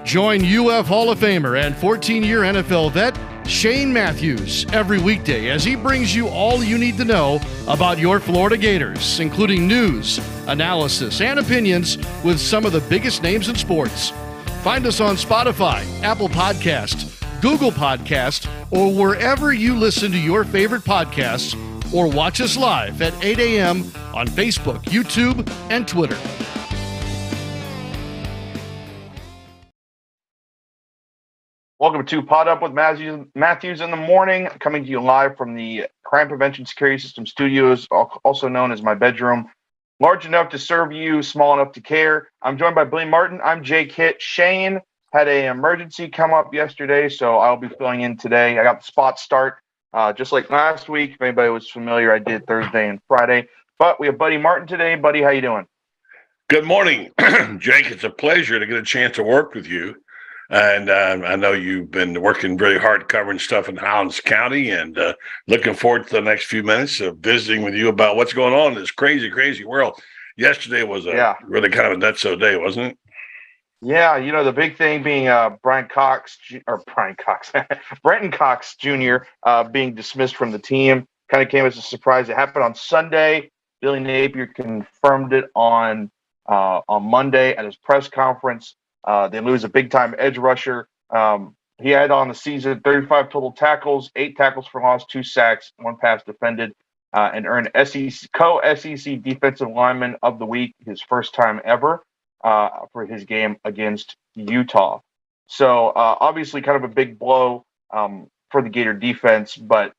Join UF Hall of Famer and 14-year NFL vet Shane Matthews every weekday as he brings you all you need to know about your Florida Gators, including news, analysis, and opinions with some of the biggest names in sports. Find us on Spotify, Apple Podcast, Google Podcast, or wherever you listen to your favorite podcasts, or watch us live at 8 a.m. on Facebook, YouTube, and Twitter. Welcome to Pod Up with Matthews in the morning, coming to you live from the Crime Prevention Security System Studios, also known as my bedroom. Large enough to serve you, small enough to care. I'm joined by Billy Martin. I'm Jake Hitt. Shane had an emergency come up yesterday, so I'll be filling in today. I got the spot start, just like last week. If anybody was familiar, I did Thursday and Friday. But we have Buddy Martin today. Buddy, how you doing? Good morning, Jake. It's a pleasure to get a chance to work with you. And I know you've been working really hard covering stuff in Highlands County, and looking forward to the next few minutes of visiting with you about what's going on in this crazy, crazy world. Yesterday was really kind of a nutso day, wasn't it? Yeah, you know, the big thing being Brenton Cox Jr. Being dismissed from the team kind of came as a surprise. It happened on Sunday. Billy Napier confirmed it on Monday at his press conference. They lose a big-time edge rusher. He had on the season 35 total tackles, 8 tackles for loss, 2 sacks, 1 pass defended, and earned co-SEC Defensive Lineman of the Week, his first time ever for his game against Utah. So obviously kind of a big blow for the Gator defense, but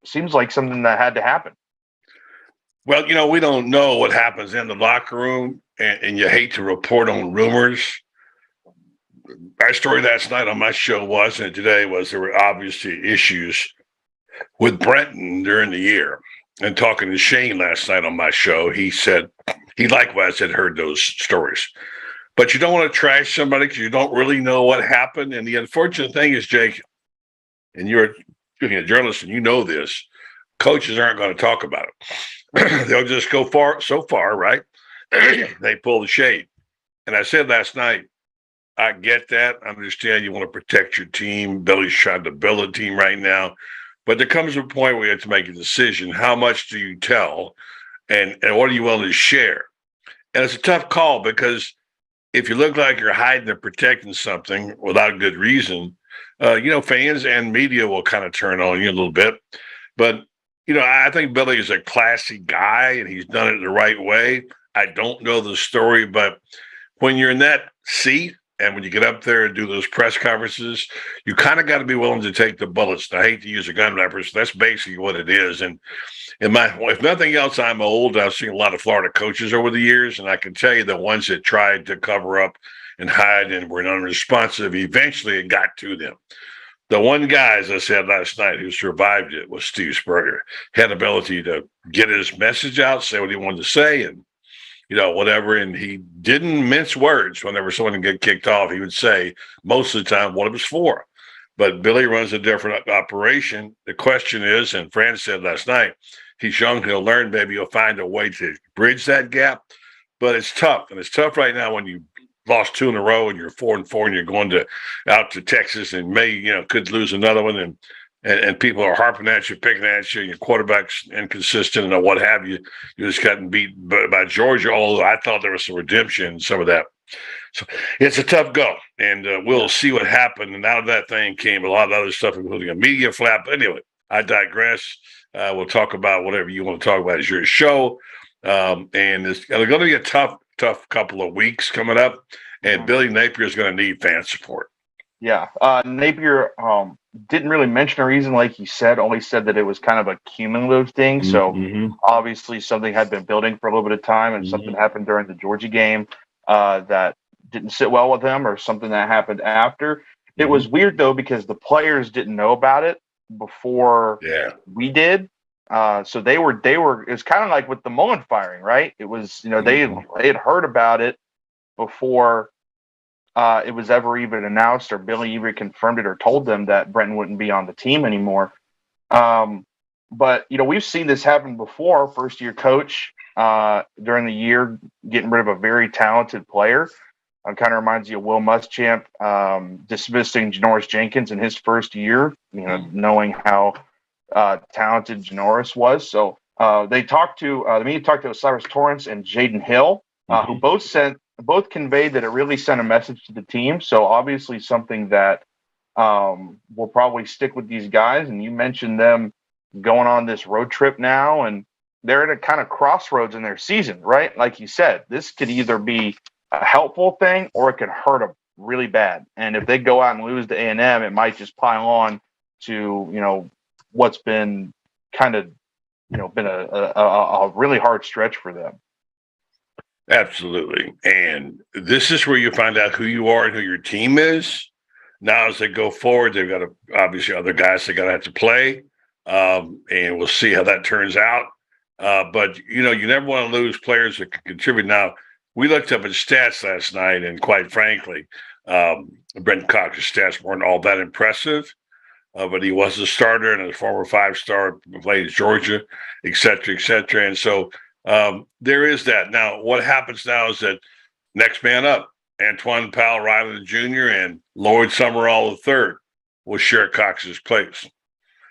seems like something that had to happen. Well, you know, we don't know what happens in the locker room, and you hate to report on rumors. Our story last night on my show and today was there were obviously issues with Brenton during the year. And talking to Shane last night on my show, he said he likewise had heard those stories. But you don't want to trash somebody because you don't really know what happened. And the unfortunate thing is, Jake, and you're a journalist and you know this, coaches aren't going to talk about it. They'll just go so far, right? They pull the shade. And I said last night, I get that. I understand you want to protect your team. Billy's trying to build a team right now. But there comes a point where you have to make a decision. How much do you tell? And what are you willing to share? And it's a tough call because if you look like you're hiding or protecting something without good reason, fans and media will kind of turn on you a little bit. But, I think Billy is a classy guy and he's done it the right way. I don't know the story, but when you're in that seat, and when you get up there and do those press conferences, you kind of got to be willing to take the bullets. And I hate to use a gun reference. That's basically what it is. And if nothing else, I'm old. I've seen a lot of Florida coaches over the years, and I can tell you the ones that tried to cover up and hide and were unresponsive, eventually it got to them. The one guy, as I said last night, who survived it was Steve Spurrier. Had the ability to get his message out, say what he wanted to say, and whatever. And he didn't mince words. Whenever someone would get kicked off, he would say most of the time what it was for. But Billy runs a different operation. The question is, and Fran said last night, he's young, he'll learn, maybe he'll find a way to bridge that gap. But it's tough. And it's tough right now when you lost 2 in a row and you're 4-4 and you're going out to Texas and could lose another one. And people are harping at you, picking at you, and your quarterback's inconsistent and what have you. You just gotten beat by Georgia, although I thought there was some redemption in some of that. So it's a tough go, and we'll see what happened. And out of that thing came a lot of other stuff, including a media flap. But anyway, I digress. We'll talk about whatever you want to talk about. It's your show. And it's going to be a tough couple of weeks coming up, and Billy Napier is going to need fan support. Yeah, Napier didn't really mention a reason, like he said, only said that it was kind of a cumulative thing. So obviously something had been building for a little bit of time, and something happened during the Georgia game that didn't sit well with him, or something that happened after. It was weird, though, because the players didn't know about it before we did. So they were, it was kind of like with the Mullen firing, right? It was, they had heard about it before it was ever even announced, or Billy even confirmed it or told them that Brenton wouldn't be on the team anymore. But, we've seen this happen before. First-year coach during the year, getting rid of a very talented player. Kind of reminds you of Will Muschamp dismissing Janoris Jenkins in his first year, knowing how talented Janoris was. So the media talked to Osiris Torrance and Jaden Hill, who both conveyed that it really sent a message to the team. So obviously something that will probably stick with these guys. And you mentioned them going on this road trip now, and they're at a kind of crossroads in their season, right? Like you said, this could either be a helpful thing or it could hurt them really bad. And if they go out and lose to A&M, it might just pile on to, what's been kind of, been a really hard stretch for them. Absolutely. And this is where you find out who you are and who your team is. Now, as they go forward, they've got obviously other guys they got to have to play. And we'll see how that turns out. But, you never want to lose players that can contribute. Now, we looked up his stats last night, and quite frankly, Brenton Cox's stats weren't all that impressive. But he was a starter and a former 5-star, played at Georgia, et cetera, et cetera. And so there is that. Now, what happens now is that next man up, Antoine Powell Riley Jr. and Lloyd Summerall III will share Cox's place.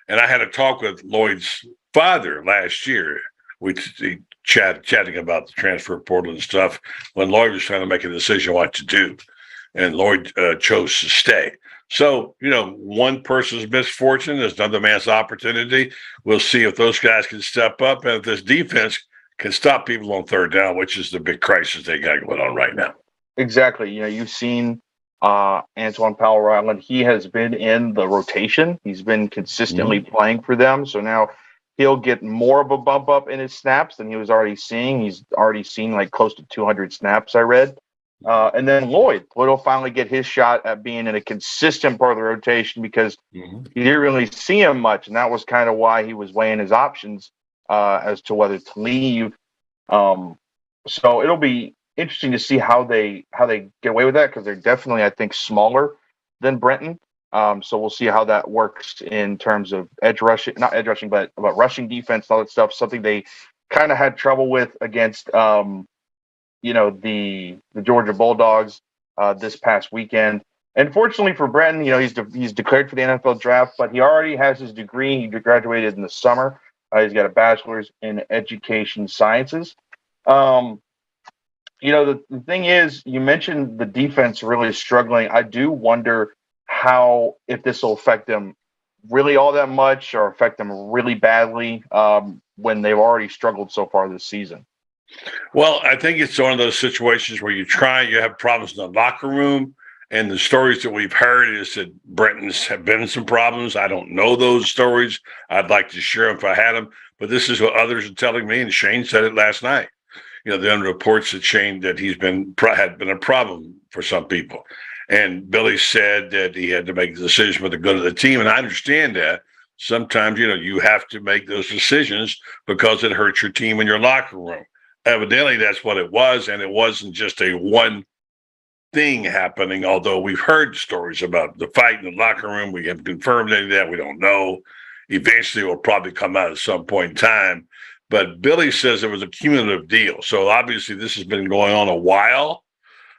And I had a talk with Lloyd's father last year. We chatting about the transfer portal and stuff when Lloyd was trying to make a decision what to do. And Lloyd chose to stay. So, one person's misfortune is another man's opportunity. We'll see if those guys can step up and if this defense can stop people on third down, which is the big crisis they got going on right now. Exactly. You've seen Antoine Powell Ryland. He has been in the rotation. He's been consistently playing for them. So now he'll get more of a bump up in his snaps than he was already seeing. He's already seen like close to 200 snaps, I read. And then Lloyd will finally get his shot at being in a consistent part of the rotation because you didn't really see him much. And that was kind of why he was weighing his options as to whether to leave. So it'll be interesting to see how they get away with that because they're definitely, I think, smaller than Brenton. So we'll see how that works in terms of not edge rushing, but rushing defense, all that stuff. Something they kind of had trouble with against, the Georgia Bulldogs this past weekend. And fortunately for Brenton, he's declared for the NFL draft, but he already has his degree. He graduated in the summer. He's got a bachelor's in education sciences. The thing is, you mentioned the defense really struggling. I do wonder if this will affect them really all that much or affect them really badly when they've already struggled so far this season. Well, I think it's one of those situations where you have problems in the locker room. And the stories that we've heard is that Brenton's have been some problems. I don't know those stories. I'd like to share them if I had them. But this is what others are telling me. And Shane said it last night. There are reports that Shane that he's had been a problem for some people. And Billy said that he had to make a decision for the good of the team. And I understand that. Sometimes, you have to make those decisions because it hurts your team in your locker room. Evidently, that's what it was. And it wasn't just a one thing happening, although we've heard stories about the fight in the locker room. We haven't confirmed any of that. We don't know. Eventually, it will probably come out at some point in time. But Billy says it was a cumulative deal. So obviously, this has been going on a while.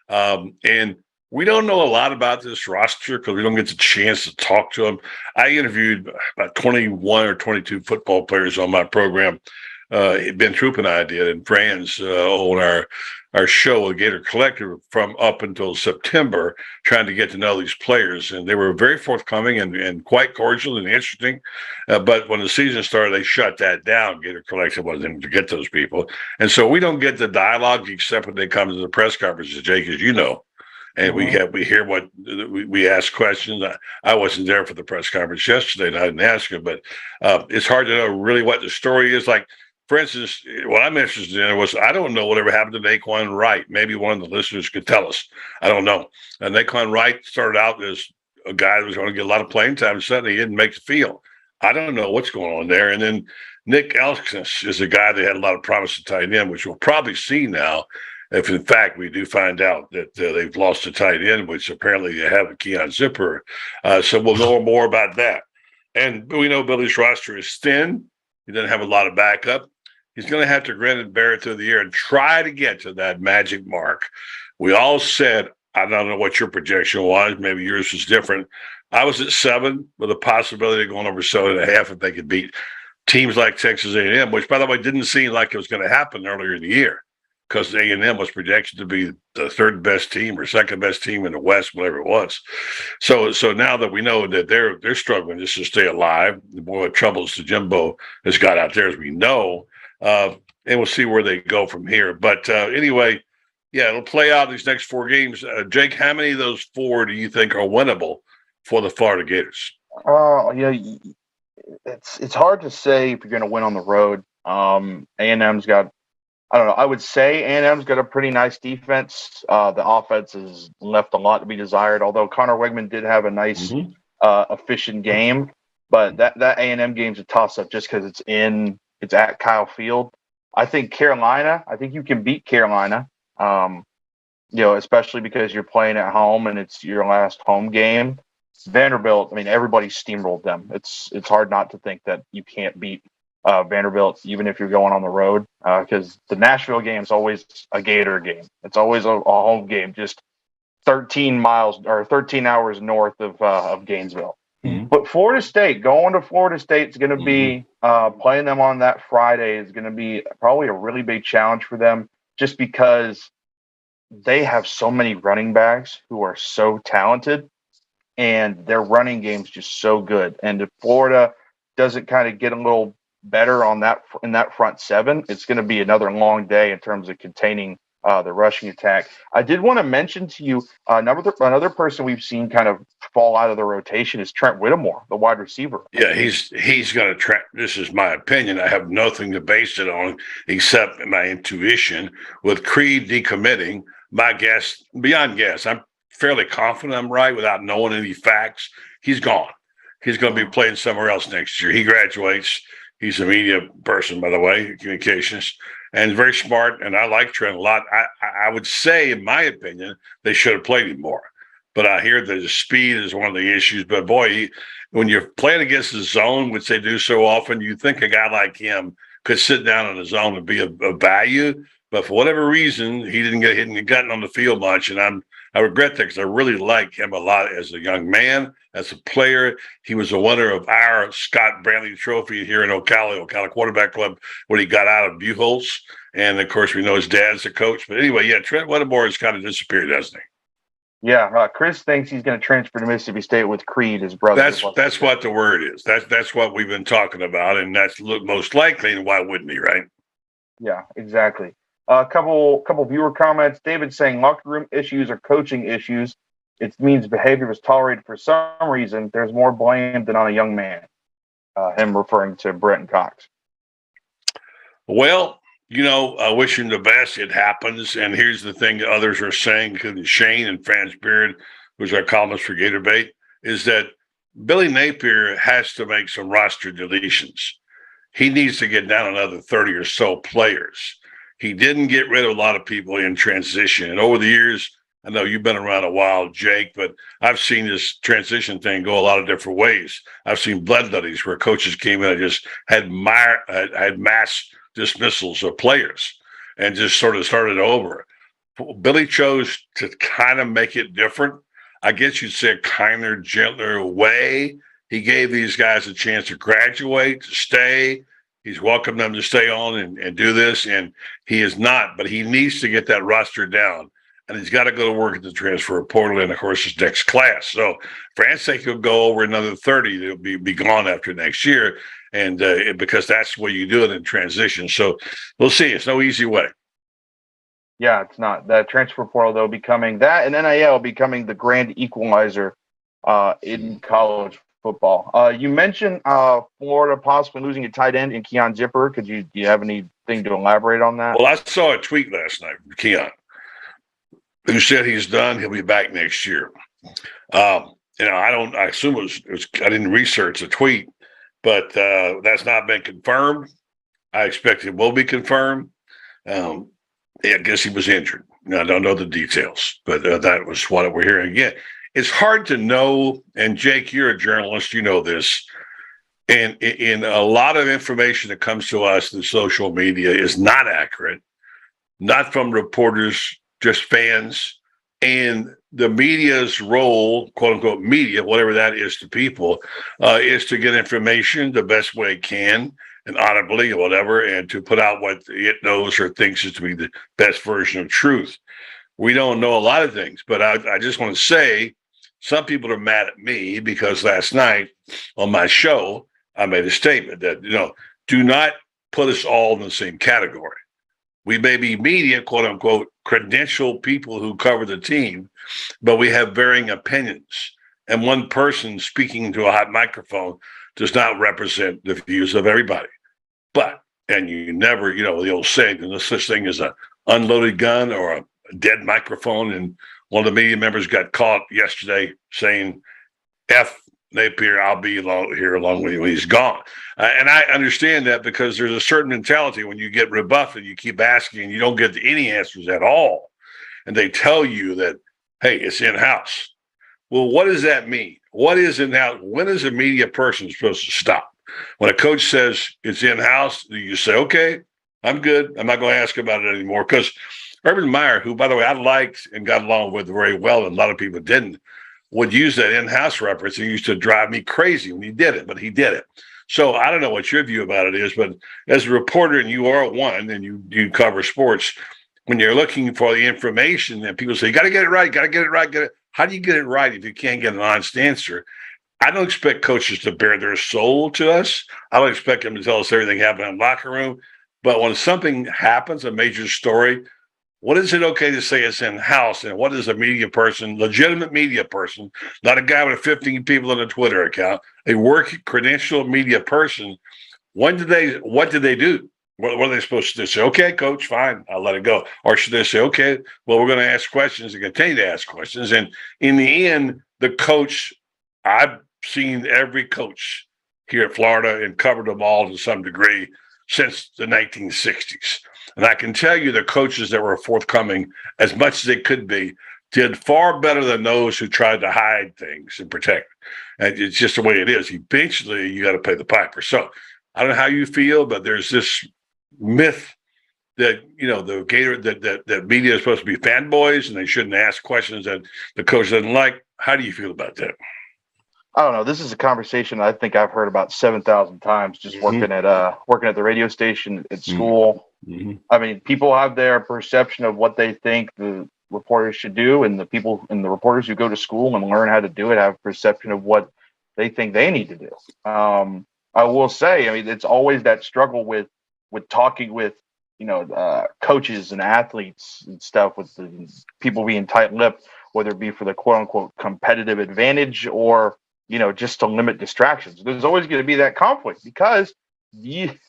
And we don't know a lot about this roster because we don't get the chance to talk to them. I interviewed about 21 or 22 football players on my program. Ben Troop and I did, and friends on our show with Gator Collective from up until September, trying to get to know these players. And they were very forthcoming and quite cordial and interesting. But when the season started, they shut that down. Gator Collective wasn't able to get those people. And so we don't get the dialogue except when they come to the press conferences, Jake, as you know. And we hear what we ask questions. I wasn't there for the press conference yesterday, and I didn't ask him, but it's hard to know really what the story is. Like, for instance, what I'm interested in was I don't know whatever happened to Naquan Wright. Maybe one of the listeners could tell us. I don't know. And Naquan Wright started out as a guy that was going to get a lot of playing time, and suddenly he didn't make the field. I don't know what's going on there. And then Nick Elkins is a guy that had a lot of promise to tight end, which we'll probably see now. If, in fact, we do find out that they've lost a tight end, which apparently they have a Keon Zipper. So we'll know more about that. And we know Billy's roster is thin. He doesn't have a lot of backup. He's going to have to grin and bear it through the year and try to get to that magic mark. We all said, I don't know what your projection was. Maybe yours was different. I was at 7 with a possibility of going over 7.5 if they could beat teams like Texas A&M, which, by the way, didn't seem like it was going to happen earlier in the year because A&M was projected to be the third best team or second best team in the West, whatever it was. So now that we know that they're struggling just to stay alive, the boy of troubles to Jimbo has got out there, as we know, and we'll see where they go from here. But anyway, yeah, it'll play out these next 4 games. Jake, how many of those 4 do you think are winnable for the Florida Gators? It's hard to say if you're going to win on the road. A&M's got, I don't know, I would say A&M's got a pretty nice defense. The offense has left a lot to be desired, although Connor Wegman did have a nice, efficient game. But that A&M game's a toss-up just because it's at Kyle Field. I think you can beat Carolina, especially because you're playing at home and it's your last home game. Vanderbilt, I mean, everybody steamrolled them. It's hard not to think that you can't beat Vanderbilt, even if you're going on the road, because the Nashville game is always a Gator game. It's always a home game, just 13 hours north of Gainesville. Mm-hmm. But going to Florida State is going to be playing them on that Friday is going to be probably a really big challenge for them, just because they have so many running backs who are so talented. And their running game's just so good. And if Florida doesn't kind of get a little better in that front 7, it's going to be another long day in terms of containing the rushing attack. I did want to mention to you another person we've seen kind of fall out of the rotation is Trent Whittemore, the wide receiver. Yeah, he's going to this is my opinion. I have nothing to base it on except my intuition. With Creed decommitting, my guess, beyond guess, I'm fairly confident I'm right without knowing any facts. He's gone. He's going to be playing somewhere else next year. He graduates. He's a media person, by the way, communications, and very smart. And I like Trent a lot. I would say, in my opinion, they should have played him more. But I hear that the speed is one of the issues. But boy, when you're playing against the zone, which they do so often, you think a guy like him could sit down in the zone and be of value. But for whatever reason, he didn't get hit and gotten on the field much. And I regret that because I really like him a lot as a young man, as a player. He was a winner of our Scott Brantley Trophy here in Ocala Quarterback Club when he got out of Buchholz. And, of course, we know his dad's the coach. But anyway, yeah, Trent Whittemore has kind of disappeared, hasn't he? Yeah, Chris thinks he's going to transfer to Mississippi State with Creed, his brother. That's what the word is. That's what we've been talking about, and that's most likely, and why wouldn't he, right? Yeah, exactly. A couple viewer comments. David saying locker room issues or coaching issues. It means behavior was tolerated for some reason. There's more blame than on a young man. Him referring to Brenton Cox. Well, I wish him the best. It happens. And here's the thing that others are saying, including Shane and Fans Beard, who's our columnist for Gator Bait, is that Billy Napier has to make some roster deletions. He needs to get down another 30 or so players. He didn't get rid of a lot of people in transition. And over the years, I know you've been around a while, Jake, but I've seen this transition thing go a lot of different ways. I've seen bloodletties where coaches came in and just had mass dismissals of players and just sort of started over. Billy chose to kind of make it different. I guess you'd say a kinder, gentler way. He gave these guys a chance to graduate, to stay. He's welcomed them to stay on and do this, and he is not. But he needs to get that roster down, and he's got to go to work at the transfer portal and, of course, his next class. So for Ant's sake, he'll go over another 30. They'll be gone after next year, and because that's the way you do it in transition. So we'll see. It's no easy way. Yeah, it's not. The transfer portal, though, becoming that, and NIL becoming the grand equalizer in college football. You mentioned Florida possibly losing a tight end in Keon Zipper. Do you have anything to elaborate on that? Well, I saw a tweet last night from Keon, who said he's done. He'll be back next year. I assume it was I didn't research the tweet, but that's not been confirmed. I expect it will be confirmed. I guess he was injured. I don't know the details, but that was what we're hearing again. It's hard to know, and Jake, you're a journalist, you know this. And in a lot of information that comes to us in social media is not accurate, not from reporters, just fans. And the media's role, quote unquote, media, whatever that is to people, is to get information the best way it can and audibly or whatever, and to put out what it knows or thinks is to be the best version of truth. We don't know a lot of things, but I just want to say some people are mad at me because last night on my show, I made a statement that, do not put us all in the same category. We may be media, quote unquote, credentialed people who cover the team, but we have varying opinions. And one person speaking into a hot microphone does not represent the views of everybody. But, and you never, the old saying, there's no such thing as an unloaded gun or a dead microphone. And one of the media members got caught yesterday saying, F Napier, I'll be here along with you when he's gone. And I understand that because there's a certain mentality when you get rebuffed and you keep asking and you don't get any answers at all. And they tell you that, hey, it's in-house. Well, what does that mean? What is in-house? When is a media person supposed to stop? When a coach says it's in-house, you say, okay, I'm good. I'm not going to ask about it anymore. Because Urban Meyer, who, by the way, I liked and got along with very well, and a lot of people didn't, would use that in-house reference. It used to drive me crazy when he did it, but he did it. So I don't know what your view about it is, but as a reporter, and you are one, and you cover sports, when you're looking for the information and people say, you got to get it right, how do you get it right if you can't get an honest answer? I don't expect coaches to bare their soul to us. I don't expect them to tell us everything happened in the locker room. But when something happens, a major story, what is it okay to say it's in-house? And what is a media person, legitimate media person, not a guy with 15 people on a Twitter account, a work credentialed media person, what did they do? What are they supposed to do? Say, okay, coach, fine, I'll let it go. Or should they say, okay, well, we're going to ask questions and continue to ask questions. And in the end, the coach, I've seen every coach here at Florida and covered them all to some degree since the 1960s. And I can tell you the coaches that were forthcoming, as much as they could be, did far better than those who tried to hide things and protect. And it's just the way it is. Eventually, you got to pay the piper. So I don't know how you feel, but there's this myth that, the Gator, that media is supposed to be fanboys and they shouldn't ask questions that the coach doesn't like. How do you feel about that? I don't know. This is a conversation I think I've heard about 7,000 times just working at the radio station at school. Mm-hmm. I mean, people have their perception of what they think the reporters should do, and the people and the reporters who go to school and learn how to do it have a perception of what they think they need to do. I will say, I mean, it's always that struggle with talking with coaches and athletes and stuff, with the people being tight-lipped, whether it be for the quote-unquote competitive advantage or just to limit distractions. There's always going to be that conflict because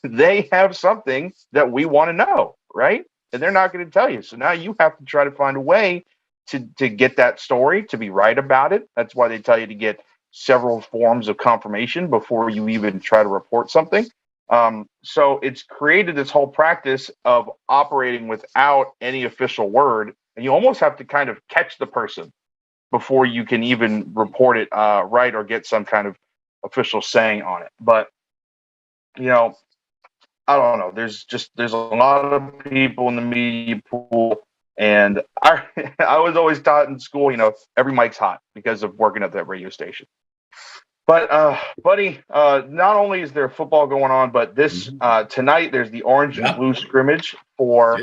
they have something that we want to know, right? And they're not going to tell you. So now you have to try to find a way to get that story, to be right about it. That's why they tell you to get several forms of confirmation before you even try to report something. So it's created this whole practice of operating without any official word. And you almost have to kind of catch the person before you can even report it right or get some kind of official saying on it. But, I don't know. There's a lot of people in the media pool. And I was always taught in school, every mic's hot because of working at that radio station. But, buddy, not only is there football going on, but this tonight there's the orange and blue scrimmage for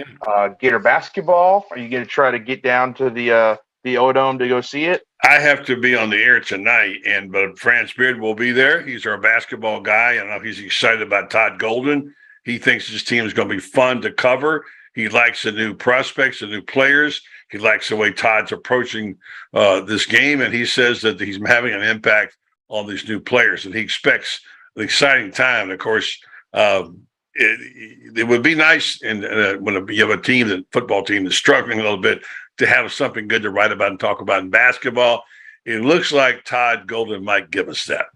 Gator basketball. Are you going to try to get down to the O-Dome to go see it? I have to be on the air tonight, but France Beard will be there. He's our basketball guy. I don't know if he's excited about Todd Golden. He thinks his team is going to be fun to cover. He likes the new prospects, the new players. He likes the way Todd's approaching this game, and he says that he's having an impact on these new players, and he expects an exciting time. And of course, it would be nice, and when you have a football team that's struggling a little bit, to have something good to write about and talk about in basketball. It looks like Todd Golden might give us that.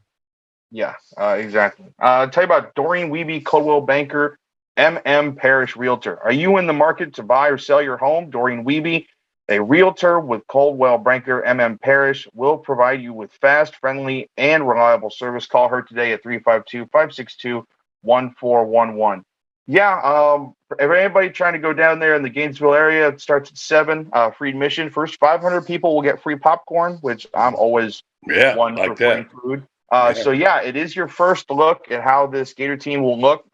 Yeah, exactly. I'll tell you about Doreen Wiebe, Coldwell Banker, MM Parish Realtor. Are you in the market to buy or sell your home? Doreen Wiebe A realtor with Coldwell Banker MM Parrish will provide you with fast, friendly, and reliable service. Call her today at 352-562-1411. Yeah, if anybody trying to go down there in the Gainesville area, it starts at 7, free admission. First 500 people will get free popcorn, which I'm always one like for free that. food. So yeah, it is your first look at how this Gator team will look,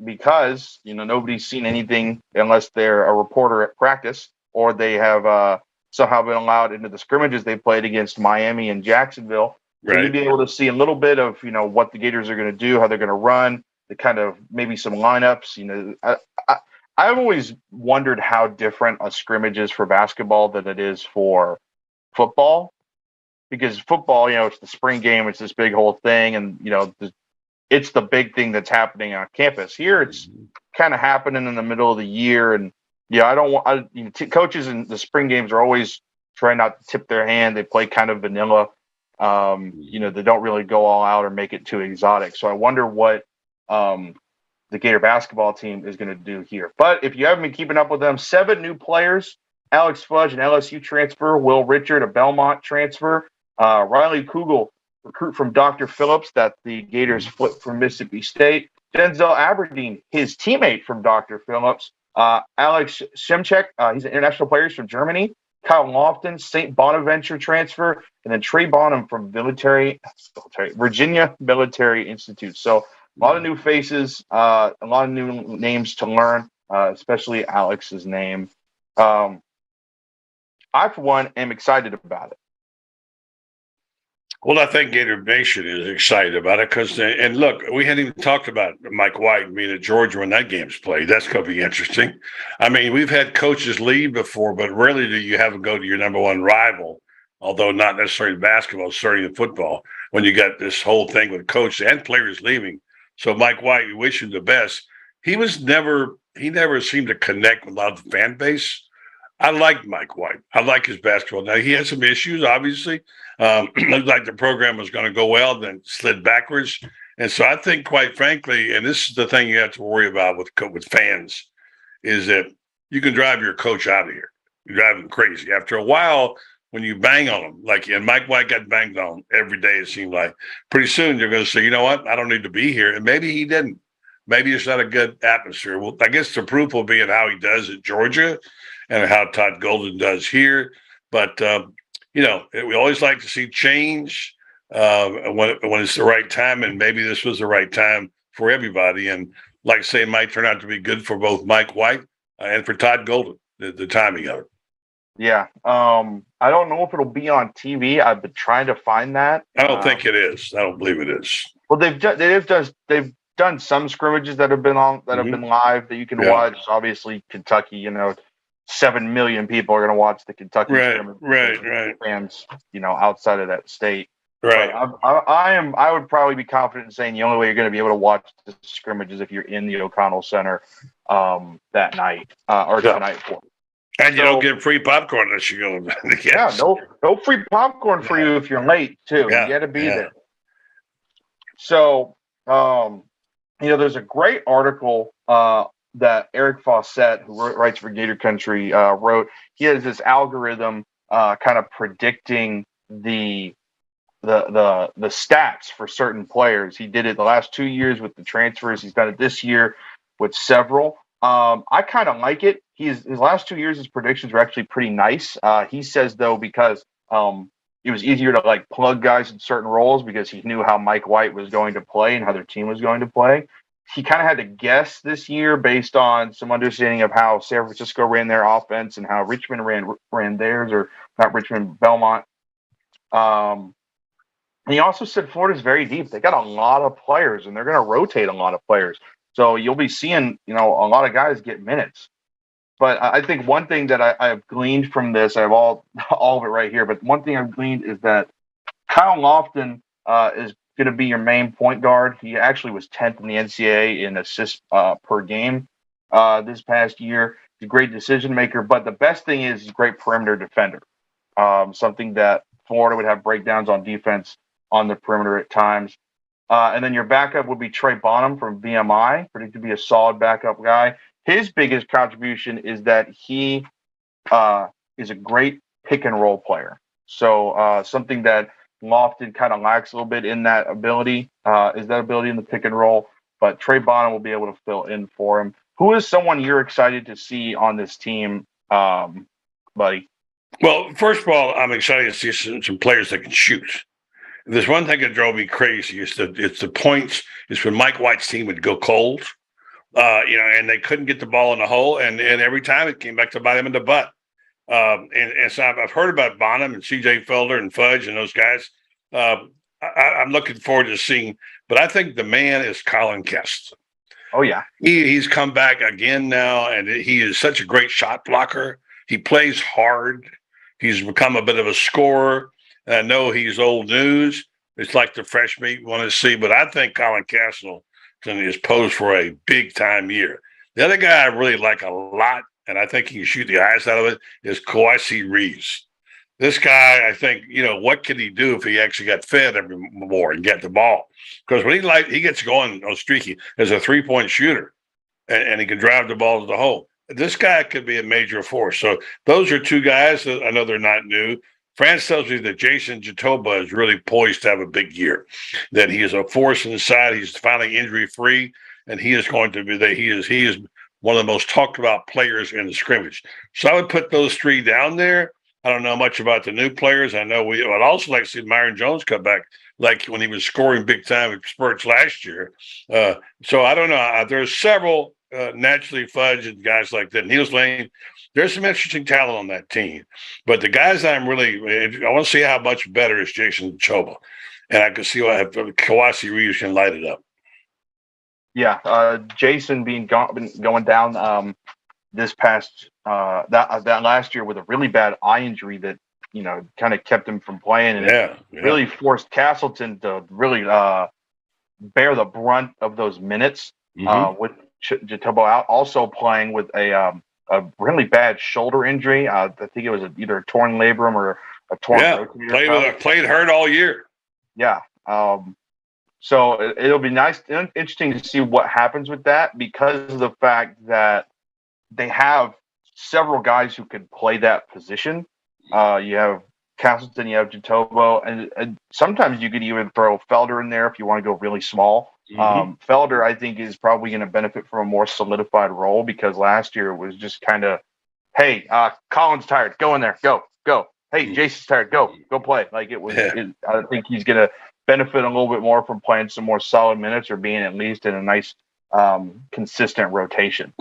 because nobody's seen anything unless they're a reporter at practice or they have somehow been allowed into the scrimmages they played against Miami and Jacksonville. So Right. you'll be able to see a little bit of what the Gators are going to do, how they're going to run, the kind of maybe some lineups. I've always wondered how different a scrimmage is for basketball than it is for football. Because football, it's the spring game, it's this big whole thing, and it's the big thing that's happening on campus. Here, it's kind of happening in the middle of the year, and I don't want. Coaches in the spring games are always trying not to tip their hand. They play kind of vanilla. They don't really go all out or make it too exotic. So I wonder what the Gator basketball team is going to do here. But if you haven't been keeping up with them, 7 new players: Alex Fudge, an LSU transfer; Will Richard, a Belmont transfer; Riley Kugel, recruit from Dr. Phillips that the Gators flipped from Mississippi State; Denzel Aberdeen, his teammate from Dr. Phillips; Alex Shemchek, he's an international player from Germany; Kyle Lofton, St. Bonaventure transfer; and then Trey Bonham from Virginia Military Institute. So a lot of new faces, a lot of new names to learn, especially Alex's name. I, for one, am excited about it. Well, I think Gator Nation is excited about it because, and look, we hadn't even talked about Mike White being at Georgia when that game's played. That's going to be interesting. I mean, we've had coaches leave before, but rarely do you have them go to your number one rival, although not necessarily in basketball, certainly in football, when you got this whole thing with coaches and players leaving. So Mike White, we wish him the best. He never seemed to connect with a lot of the fan base. I like Mike White. I like his basketball. Now, he has some issues, obviously. Looked like the program was going to go well, then slid backwards. And so I think, quite frankly, and this is the thing you have to worry about with fans, is that you can drive your coach out of here. You drive him crazy. After a while, when you bang on him, and Mike White got banged on every day, it seemed like, pretty soon you're going to say, you know what, I don't need to be here. And maybe he didn't. Maybe it's not a good atmosphere. Well, I guess the proof will be in how he does at Georgia and how Todd Golden does here. But, we always like to see change when it's the right time, and maybe this was the right time for everybody. And like I say, it might turn out to be good for both Mike White and for Todd Golden, the timing of it. Yeah. I don't know if it'll be on TV. I've been trying to find that. I don't think it is. I don't believe it is. Well, they've done some scrimmages that have been on that have been live that you can watch. Obviously, Kentucky, 7 million people are going to watch the Kentucky scrimmage. Right. Fans, outside of that state. Right. I would probably be confident in saying the only way you're going to be able to watch the scrimmage is if you're in the O'Connell Center that night or tonight for. And you don't get free popcorn unless you go. Yeah, no free popcorn for you if you're late too. You got to be there. So, there's a great article that Eric Fawcett, who writes for Gator Country, wrote. He has this algorithm kind of predicting the stats for certain players. He did it the last 2 years with the transfers. He's done it this year with several. I kind of like it. His last 2 years, his predictions were actually pretty nice. He says, though, because it was easier to plug guys in certain roles because he knew how Mike White was going to play and how their team was going to play. He kind of had to guess this year based on some understanding of how San Francisco ran their offense and how Richmond ran theirs, or not Richmond, Belmont. And he also said Florida's very deep. They got a lot of players, and they're going to rotate a lot of players. So you'll be seeing, a lot of guys get minutes. But I think one thing that I've gleaned from this, I have all of it right here, but one thing I've gleaned is that Kyle Lofton is going to be your main point guard. He actually was 10th in the NCAA in assists per game this past year. He's a great decision maker, but the best thing is he's a great perimeter defender, something that Florida would have breakdowns on defense on the perimeter at times. And then your backup would be Trey Bonham from VMI, predicted to be a solid backup guy. His biggest contribution is that he is a great pick and roll player. So something that Lofton kind of lacks a little bit in that ability is that ability in the pick and roll. But Trey Bonham will be able to fill in for him. Who is someone you're excited to see on this team, buddy? Well, first of all, I'm excited to see some players that can shoot. There's one thing that drove me crazy. It's the points. It's when Mike White's team would go cold, and they couldn't get the ball in the hole, and every time it came back to bite him in the butt. And so I've heard about Bonham and C.J. Felder and Fudge and those guys. I'm looking forward to seeing, but I think the man is Colin Kessler. Oh yeah, he's come back again now, and he is such a great shot blocker. He plays hard. He's become a bit of a scorer. And I know he's old news. It's like the fresh meat we want to see, but I think Colin Castleton is posed for a big time year. The other guy I really like a lot, and I think he can shoot the eyes out of it, is Kawhi Reeves. This guy, I think, what could he do if he actually got fed every more and get the ball? Because when he gets going on streaky as a 3-point shooter, and he can drive the ball to the hole. This guy could be a major force. So those are two guys that I know they're not new. France tells me that Jason Jatoba is really poised to have a big year, that he is a force inside. He's finally injury-free, and he is going to be he is one of the most talked about players in the scrimmage. So I would put those three down there. I don't know much about the new players. I know I'd also like to see Myron Jones come back, like when he was scoring big time at spurts last year. So I don't know. There's several naturally Fudge and guys like that. Niels Lane, there's some interesting talent on that team. But the guys I want to see how much better is Jason Choba. And I can see why Kawhi Reeves can light it up. Yeah, Jason going down this past that last year with a really bad eye injury that kind of kept him from playing, and really forced Castleton to really bear the brunt of those minutes with Jatobo out. Also playing with a really bad shoulder injury. I think it was either a torn labrum or a torn rotator. Played hurt all year. Yeah. So it'll be interesting to see what happens with that, because of the fact that they have several guys who can play that position. You have Castleton, you have Jatobo, and sometimes you could even throw Felder in there if you want to go really small. Felder, I think, is probably going to benefit from a more solidified role, because last year it was just kind of, hey, Colin's tired, go in there, go. Hey, Jason's tired, go play. Like it was. I think he's going to benefit a little bit more from playing some more solid minutes, or being at least in a nice, consistent rotation.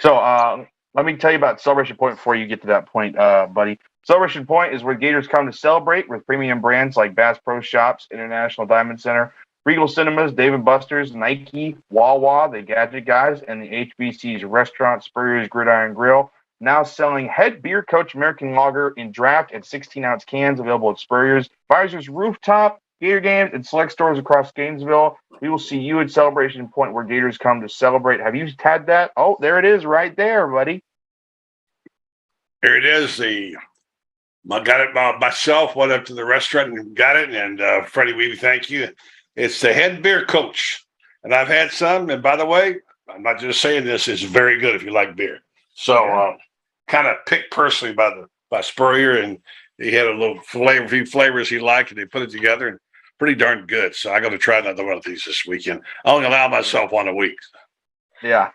So let me tell you about Celebration Point before you get to that point, buddy. Celebration Point is where Gators come to celebrate with premium brands like Bass Pro Shops, International Diamond Center, Regal Cinemas, Dave & Buster's, Nike, Wawa, the Gadget Guys, and the HBC's Restaurant, Spurrier's Gridiron Grill. Now selling Head Beer Coach American Lager in draft and 16-ounce cans, available at Spurrier's, Visors Rooftop, Gator Games, and select stores across Gainesville. We will see you at Celebration Point, where Gators come to celebrate. Have you had that? Oh, there it is right there, buddy. There it is. I got it myself, went up to the restaurant and got it. And Freddie Weeby, thank you. It's the Head Beer Coach. And I've had some. And by the way, I'm not just saying this, it's very good if you like beer. So kind of picked personally by Spurrier, and he had a few flavors he liked, and they put it together, and pretty darn good. So I got to try another one of these this weekend. I only allow myself one a week. Yeah.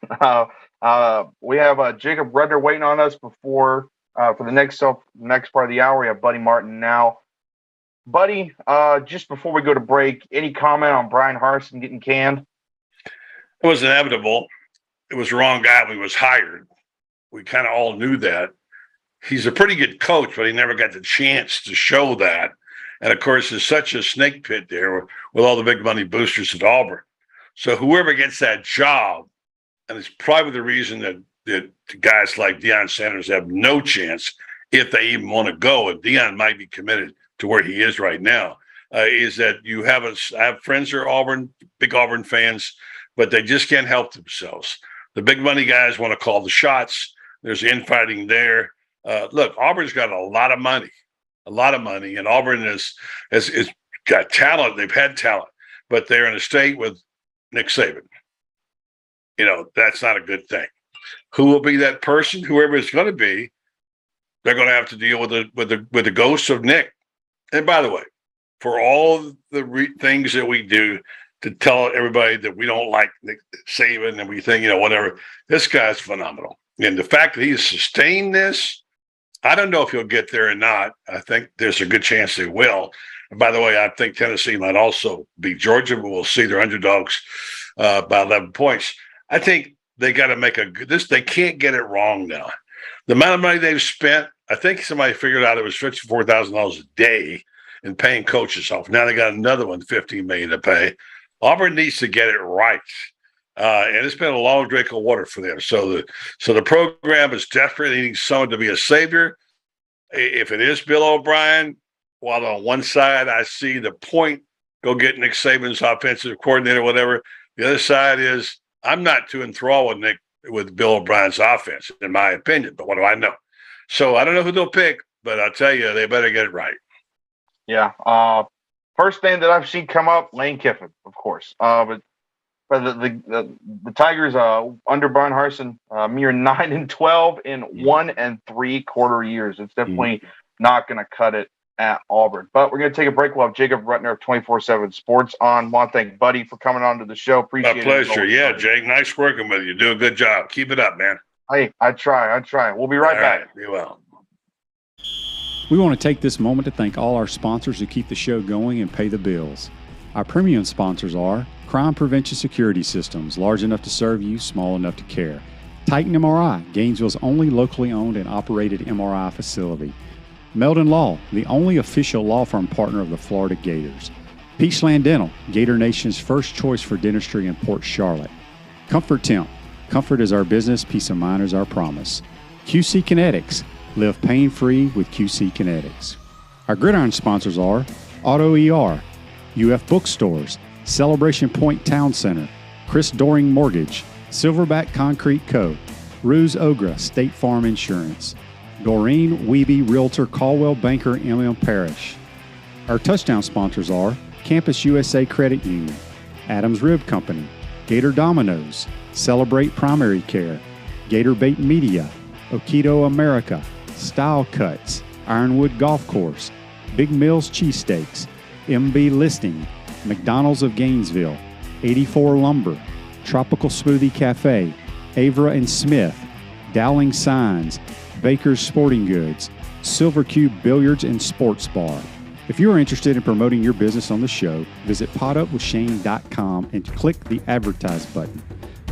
We have Jacob Rudner waiting on us for the next part of the hour. We have Buddy Martin now. Buddy, just before we go to break, any comment on Brian Harsin getting canned? It was inevitable. It was the wrong guy when he was hired. We kind of all knew that. He's a pretty good coach, but he never got the chance to show that. And, of course, there's such a snake pit there with all the big money boosters at Auburn. So whoever gets that job, and it's probably the reason that guys like Deion Sanders have no chance if they even want to go, and Deion might be committed to where he is right now, is that I have friends who are Auburn, big Auburn fans, but they just can't help themselves. The big money guys want to call the shots. There's infighting there. Look, Auburn's got a lot of money, and Auburn is got talent. They've had talent, but they're in a state with Nick Saban. That's not a good thing. Who will be that person? Whoever it's going to be, they're going to have to deal with the ghosts of Nick. And by the way, for all the things that we do to tell everybody that we don't like Nick Saban and we think, whatever, this guy's phenomenal. And the fact that he's sustained this, I don't know if he'll get there or not. I think there's a good chance they will. And by the way, I think Tennessee might also beat Georgia, but we'll see. They're underdogs by 11 points. I think they got to make they can't get it wrong now. The amount of money they've spent, I think somebody figured out it was $54,000 a day in paying coaches off. Now they got another one, $15 million to pay. Auburn needs to get it right. And it's been a long drink of water for them. So the program is desperately needing someone to be a savior. If it is Bill O'Brien, while on one side I see the point, go get Nick Saban's offensive coordinator, whatever. The other side is I'm not too enthralled with Bill O'Brien's offense, in my opinion. But what do I know? So I don't know who they'll pick, but I'll tell you, they better get it right. Yeah. First name that I've seen come up, Lane Kiffin, of course. But the Tigers under Brian Harsin, mere 9-12 in 1 3/4 years. It's definitely not going to cut it at Auburn. But we're going to take a break. We'll have Jacob Rudner of 24/7 Sports on. Want to thank Buddy for coming on to the show. Appreciate it. My pleasure. Yeah, Jake, nice working with you. Do a good job. Keep it up, man. Hey, I try. We'll be right back. Right, be well. We want to take this moment to thank all our sponsors who keep the show going and pay the bills. Our premium sponsors are Crime Prevention Security Systems, large enough to serve you, small enough to care. Titan MRI, Gainesville's only locally owned and operated MRI facility. Meldon Law, the only official law firm partner of the Florida Gators. Peachland Dental, Gator Nation's first choice for dentistry in Port Charlotte. Comfort Temp, comfort is our business, peace of mind is our promise. QC Kinetics, live pain-free with QC Kinetics. Our gridiron sponsors are Auto ER, UF Bookstores, Celebration Point Town Center, Chris Doring Mortgage, Silverback Concrete Co., Ruse Ogra State Farm Insurance, Doreen Wiebe Realtor Caldwell Banker MM Parish. Our touchdown sponsors are Campus USA Credit Union, Adams Rib Company, Gator Dominoes, Celebrate Primary Care, Gator Bait Media, Okido America, Style Cuts, Ironwood Golf Course, Big Mills Cheesesteaks, MB Listing, McDonald's of Gainesville, 84 Lumber, Tropical Smoothie Cafe, Avra and Smith, Dowling Signs, Baker's Sporting Goods, Silver Cube Billiards and Sports Bar. If you are interested in promoting your business on the show, visit potupwithshane.com and click the Advertise button.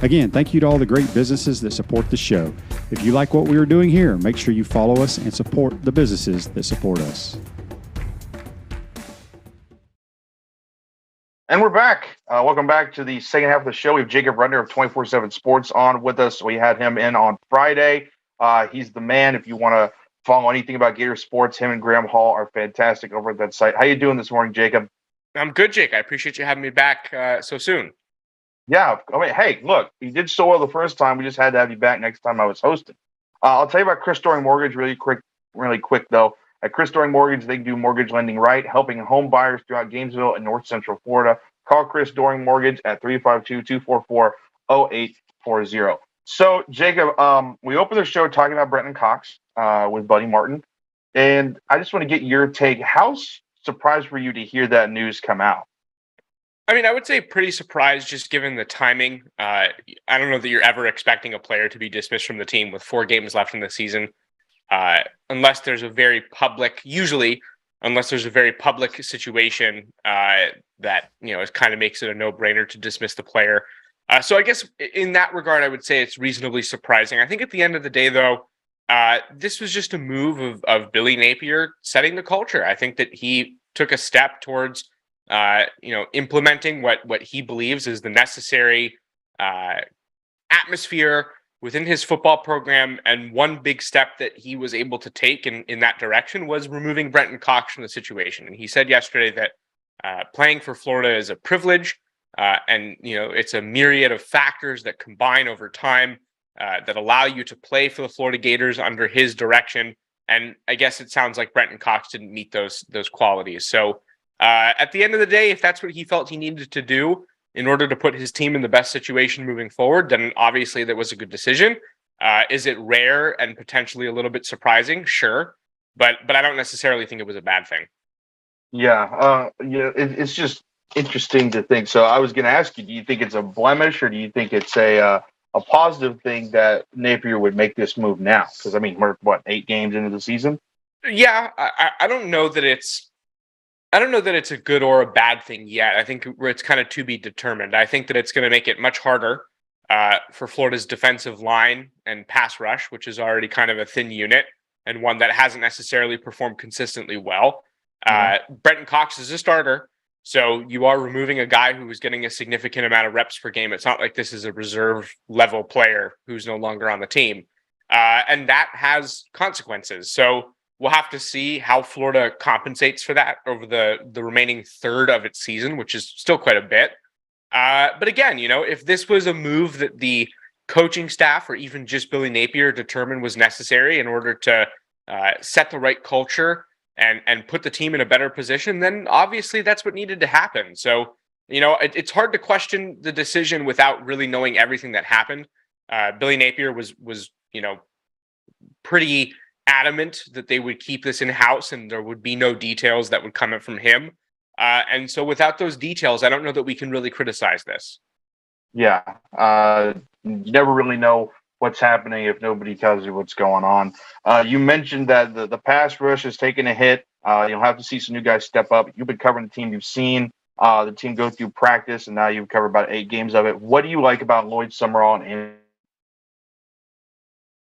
Again, thank you to all the great businesses that support the show. If you like what we are doing here, make sure you follow us and support the businesses that support us. And we're back. Welcome back to the second half of the show. We have Jacob Rudner of 24/7 Sports on with us. We had him in on Friday. He's the man. If you want to follow anything about Gator sports, him and Graham Hall are fantastic over at that site. How you doing this morning, Jacob? I'm good, Jake. I appreciate you having me back so soon. Yeah. I mean, hey, look, you did so well the first time. We just had to have you back next time I was hosting. I'll tell you about Chris Doring Mortgage really quick, though. At Chris Doring Mortgage, they can do mortgage lending right, helping home buyers throughout Gainesville and North Central Florida. Call Chris Doring Mortgage at 352-244-0840. So, Jacob, we opened the show talking about Brenton Cox with Buddy Martin, and I just want to get your take. How surprised were you to hear that news come out? I mean, I would say pretty surprised just given the timing. I don't know that you're ever expecting a player to be dismissed from the team with 4 games left in the season. Unless there's a very public situation that, it kind of makes it a no-brainer to dismiss the player. So I guess in that regard, I would say it's reasonably surprising. I think at the end of the day, though, this was just a move of Billy Napier setting the culture. I think that he took a step towards, implementing what he believes is the necessary atmosphere within his football program. And one big step that he was able to take in that direction was removing Brenton Cox from the situation. And he said yesterday that playing for Florida is a privilege, and it's a myriad of factors that combine over time that allow you to play for the Florida Gators under his direction. And I guess it sounds like Brenton Cox didn't meet those qualities. So at the end of the day, if that's what he felt he needed to do in order to put his team in the best situation moving forward, then obviously that was a good decision. Is it rare and potentially a little bit surprising? Sure, but I don't necessarily think it was a bad thing. Yeah, it's just interesting to think. So I was going to ask you, do you think it's a blemish or do you think it's a positive thing that Napier would make this move now? Because I mean, we're 8 games into the season? Yeah, I don't know that it's a good or a bad thing yet. I think it's kind of to be determined. I think that it's going to make it much harder for Florida's defensive line and pass rush, which is already kind of a thin unit and one that hasn't necessarily performed consistently well. Brenton Cox is a starter, so you are removing a guy who was getting a significant amount of reps per game. It's not like this is a reserve level player who's no longer on the team. And that has consequences. So we'll have to see how Florida compensates for that over the remaining third of its season, which is still quite a bit. But again, if this was a move that the coaching staff or even just Billy Napier determined was necessary in order to set the right culture and put the team in a better position, then obviously that's what needed to happen. So, it's hard to question the decision without really knowing everything that happened. Billy Napier was pretty adamant that they would keep this in-house and there would be no details that would come from him. And so without those details, I don't know that we can really criticize this. Yeah. You never really know what's happening if nobody tells you what's going on. You mentioned that the pass rush has taken a hit. You'll have to see some new guys step up. You've been covering the team. You've seen the team go through practice, and now you've covered about 8 games of it. What do you like about Lloyd Summerall and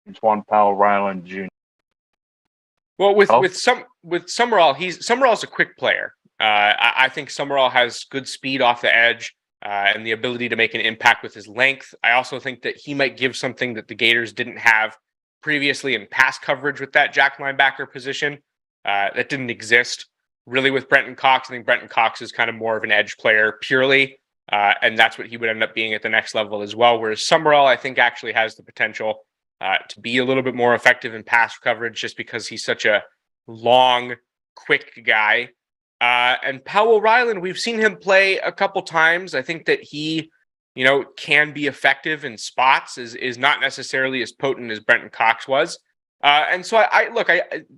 Antoine Powell-Ryland Jr.? Well, with Summerall, Summerall's a quick player. I think Summerall has good speed off the edge and the ability to make an impact with his length. I also think that he might give something that the Gators didn't have previously in pass coverage with that jack linebacker position. That didn't exist really with Brenton Cox. I think Brenton Cox is kind of more of an edge player purely, and that's what he would end up being at the next level as well. Whereas Summerall, I think, actually has the potential to be a little bit more effective in pass coverage just because he's such a long, quick guy. And Powell-Ryland, we've seen him play a couple times. I think that he, can be effective in spots, is not necessarily as potent as Brenton Cox was. And so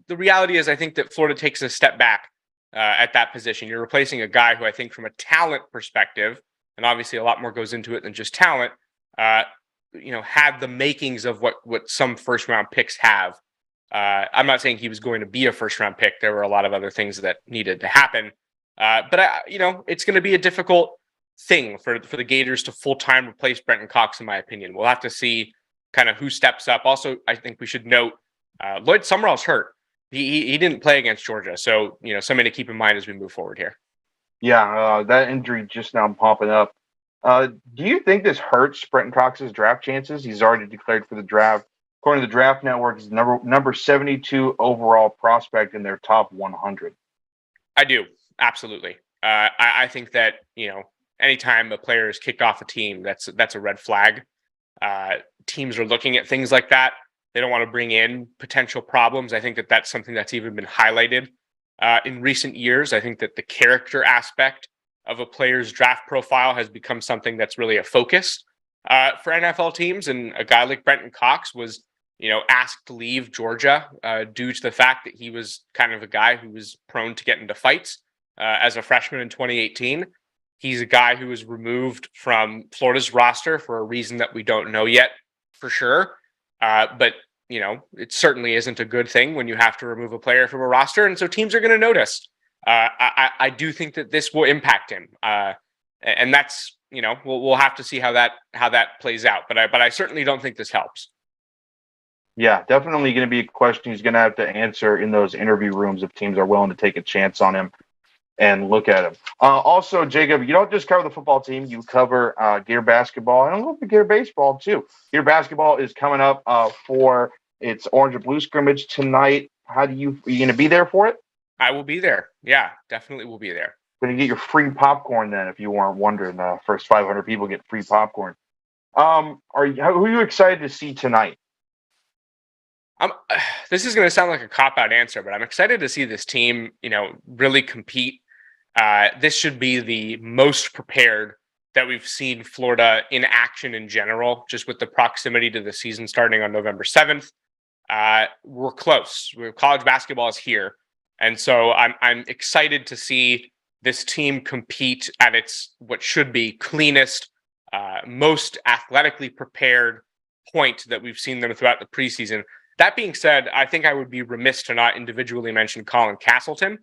the reality is I think that Florida takes a step back at that position. You're replacing a guy who I think from a talent perspective, and obviously a lot more goes into it than just talent, had the makings of what some first round picks have. I'm not saying he was going to be a first round pick. There were a lot of other things that needed to happen. But it's going to be a difficult thing for the Gators to full-time replace Brenton Cox, in my opinion. We'll have to see kind of who steps up. Also, I think we should note Lloyd Summerall's hurt. He didn't play against Georgia. So, something to keep in mind as we move forward here. Yeah, that injury just now popping up. Do you think this hurts Brenton Cox's draft chances? He's already declared for the draft. According to the Draft Network, he's number 72 overall prospect in their top 100. I do. Absolutely. I think that, anytime a player is kicked off a team, that's a red flag. Teams are looking at things like that. They don't want to bring in potential problems. I think that that's something that's even been highlighted in recent years. I think that the character aspect of a player's draft profile has become something that's really a focus for NFL teams. And a guy like Brenton Cox was, asked to leave Georgia due to the fact that he was kind of a guy who was prone to get into fights as a freshman in 2018. He's a guy who was removed from Florida's roster for a reason that we don't know yet for sure. But, it certainly isn't a good thing when you have to remove a player from a roster. And so teams are going to notice. I do think that this will impact him. And that's, we'll have to see how that plays out. But I certainly don't think this helps. Yeah, definitely going to be a question he's going to have to answer in those interview rooms if teams are willing to take a chance on him and look at him. Also, Jacob, you don't just cover the football team. You cover Gator basketball and a little bit Gator baseball, too. Gator basketball is coming up for its orange and blue scrimmage tonight. Are you going to be there for it? I will be there. Yeah, definitely will be there. Going to get your free popcorn then, if you weren't wondering. The first 500 people get free popcorn. Who are you excited to see tonight? This is going to sound like a cop-out answer, but I'm excited to see this team, really compete. This should be the most prepared that we've seen Florida in action in general, just with the proximity to the season starting on November 7th. We're close. College basketball is here. And so I'm excited to see this team compete at its what should be cleanest, most athletically prepared point that we've seen them throughout the preseason. That being said, I think I would be remiss to not individually mention Colin Castleton.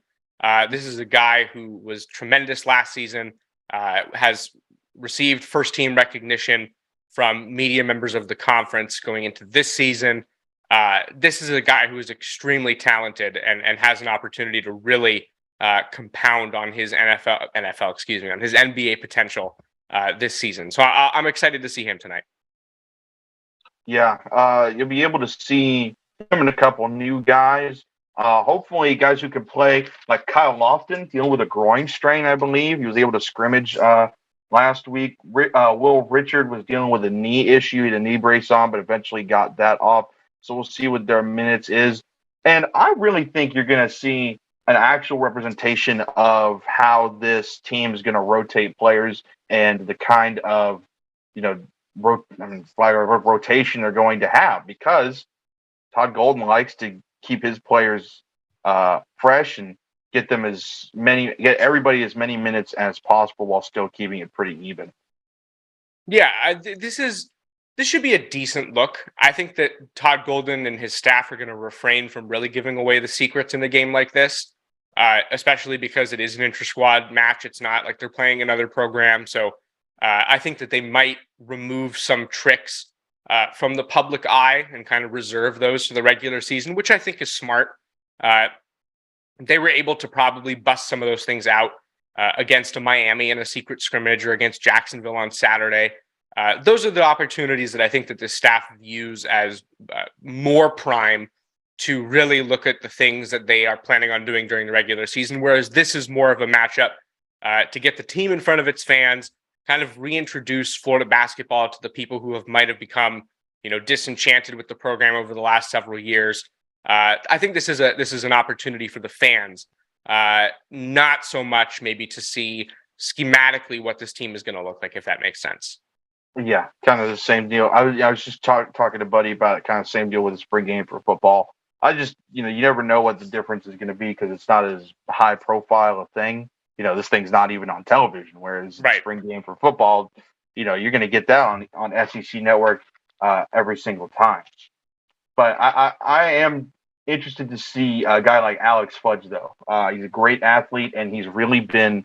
This is a guy who was tremendous last season, has received first-team recognition from media members of the conference going into this season. This is a guy who is extremely talented and has an opportunity to really compound on his on his NBA potential this season. So I'm excited to see him tonight. Yeah, you'll be able to see him and a couple new guys. Hopefully, guys who can play, like Kyle Lofton, dealing with a groin strain, I believe. He was able to scrimmage last week. Will Richard was dealing with a knee issue. He had a knee brace on, but eventually got that off. So we'll see what their minutes is. And I really think you're going to see an actual representation of how this team is going to rotate players and the kind of, rotation they're going to have, because Todd Golden likes to keep his players fresh and get everybody as many minutes as possible while still keeping it pretty even. Yeah, this should be a decent look. I think that Todd Golden and his staff are going to refrain from really giving away the secrets in a game like this, especially because it is an intra-squad match. It's not like they're playing another program. So I think that they might remove some tricks from the public eye and kind of reserve those for the regular season, which I think is smart. They were able to probably bust some of those things out against a Miami in a secret scrimmage or against Jacksonville on Saturday. Those are the opportunities that I think that the staff views as more prime to really look at the things that they are planning on doing during the regular season, whereas this is more of a matchup to get the team in front of its fans, kind of reintroduce Florida basketball to the people who might have become, disenchanted with the program over the last several years. I think this is an opportunity for the fans, not so much maybe to see schematically what this team is going to look like, if that makes sense. Yeah, kind of the same deal. I was just talking to Buddy about it, kind of same deal with the spring game for football. I just, you never know what the difference is going to be because it's not as high profile a thing. This thing's not even on television, whereas the spring game for football, you're going to get that on SEC Network every single time. But I am interested to see a guy like Alex Fudge, though. He's a great athlete, and he's really been,